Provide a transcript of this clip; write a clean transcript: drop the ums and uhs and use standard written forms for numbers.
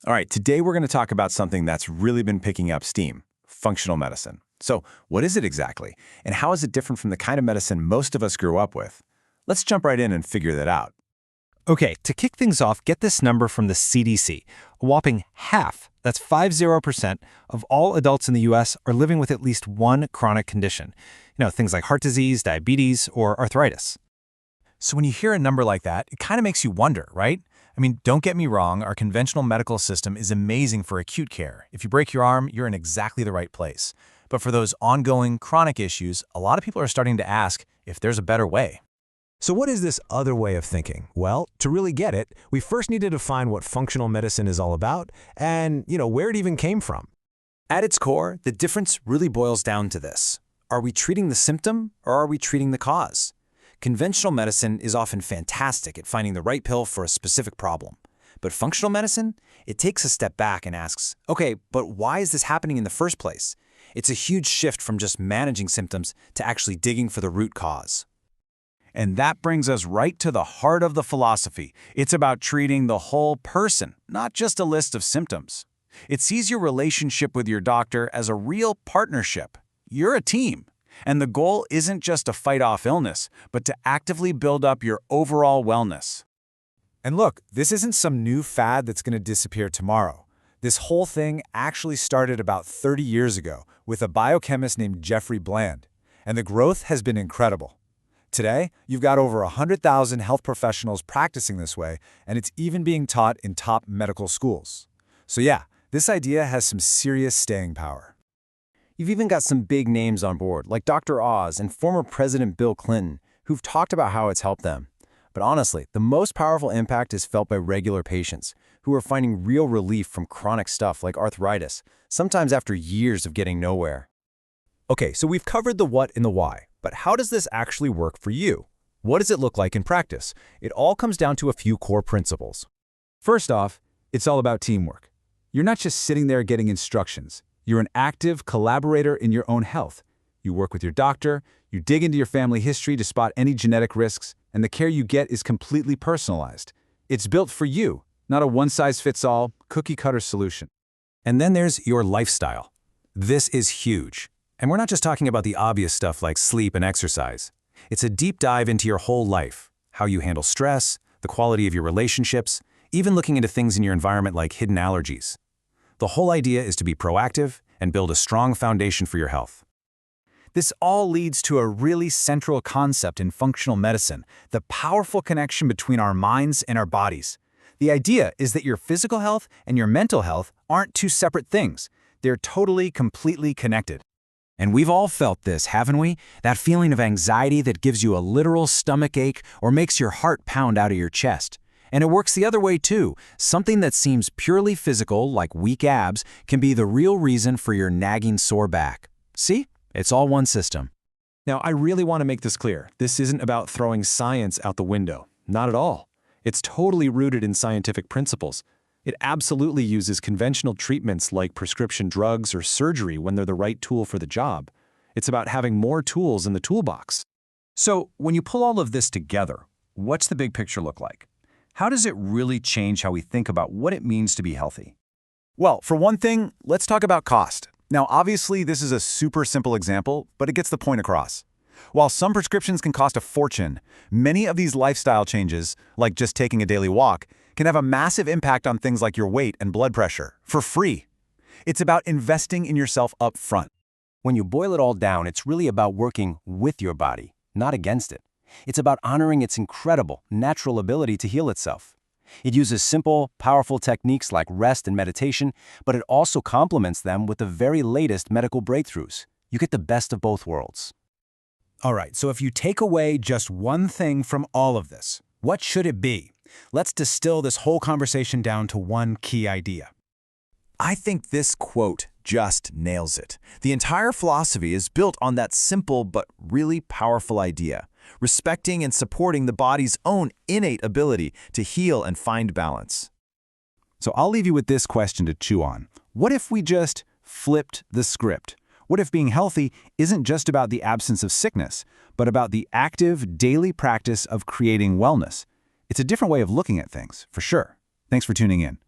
All right, today we're going to talk about something that's really been picking up steam, functional medicine. So, what is it exactly? And how is it different from the kind of medicine most of us grew up with? Let's jump right in and figure that out. Okay, to kick things off, get this number from the CDC. A whopping half, that's 50%, of all adults in the US are living with at least one chronic condition. Things like heart disease, diabetes, or arthritis. So when you hear a number like that, it kind of makes you wonder, right? I mean, don't get me wrong, our conventional medical system is amazing for acute care. If you break your arm, you're in exactly the right place. But for those ongoing, chronic issues, a lot of people are starting to ask if there's a better way. So what is this other way of thinking? Well, to really get it, we first need to define what functional medicine is all about and, where it even came from. At its core, the difference really boils down to this. Are we treating the symptom or are we treating the cause? Conventional medicine is often fantastic at finding the right pill for a specific problem. But functional medicine, it takes a step back and asks, okay, but why is this happening in the first place? It's a huge shift from just managing symptoms to actually digging for the root cause. And that brings us right to the heart of the philosophy. It's about treating the whole person, not just a list of symptoms. It sees your relationship with your doctor as a real partnership. You're a team. And the goal isn't just to fight off illness, but to actively build up your overall wellness. And look, this isn't some new fad that's going to disappear tomorrow. This whole thing actually started about 30 years ago with a biochemist named Jeffrey Bland, and the growth has been incredible. Today, you've got over 100,000 health professionals practicing this way, and it's even being taught in top medical schools. So yeah, this idea has some serious staying power. You've even got some big names on board, like Dr. Oz and former President Bill Clinton, who've talked about how it's helped them. But honestly, the most powerful impact is felt by regular patients, who are finding real relief from chronic stuff like arthritis, sometimes after years of getting nowhere. Okay, so we've covered the what and the why, but how does this actually work for you? What does it look like in practice? It all comes down to a few core principles. First off, it's all about teamwork. You're not just sitting there getting instructions. You're an active collaborator in your own health. You work with your doctor, you dig into your family history to spot any genetic risks, and the care you get is completely personalized. It's built for you, not a one-size-fits-all, cookie-cutter solution. And then there's your lifestyle. This is huge. And we're not just talking about the obvious stuff like sleep and exercise. It's a deep dive into your whole life, how you handle stress, the quality of your relationships, even looking into things in your environment like hidden allergies. The whole idea is to be proactive and build a strong foundation for your health. This all leads to a really central concept in functional medicine, the powerful connection between our minds and our bodies. The idea is that your physical health and your mental health aren't two separate things. They're totally, completely connected. And we've all felt this, haven't we? That feeling of anxiety that gives you a literal stomach ache or makes your heart pound out of your chest. And it works the other way too. Something that seems purely physical, like weak abs, can be the real reason for your nagging sore back. See? It's all one system. Now, I really want to make this clear. This isn't about throwing science out the window. Not at all. It's totally rooted in scientific principles. It absolutely uses conventional treatments like prescription drugs or surgery when they're the right tool for the job. It's about having more tools in the toolbox. So, when you pull all of this together, what's the big picture look like? How does it really change how we think about what it means to be healthy? Well, for one thing, let's talk about cost. Now, obviously, this is a super simple example, but it gets the point across. While some prescriptions can cost a fortune, many of these lifestyle changes, like just taking a daily walk, can have a massive impact on things like your weight and blood pressure, for free. It's about investing in yourself up front. When you boil it all down, it's really about working with your body, not against it. It's about honoring its incredible, natural ability to heal itself. It uses simple, powerful techniques like rest and meditation, but it also complements them with the very latest medical breakthroughs. You get the best of both worlds. All right, so if you take away just one thing from all of this, what should it be? Let's distill this whole conversation down to one key idea. I think this quote just nails it. The entire philosophy is built on that simple but really powerful idea, respecting and supporting the body's own innate ability to heal and find balance. So I'll leave you with this question to chew on. What if we just flipped the script? What if being healthy isn't just about the absence of sickness, but about the active, daily practice of creating wellness? It's a different way of looking at things, for sure. Thanks for tuning in.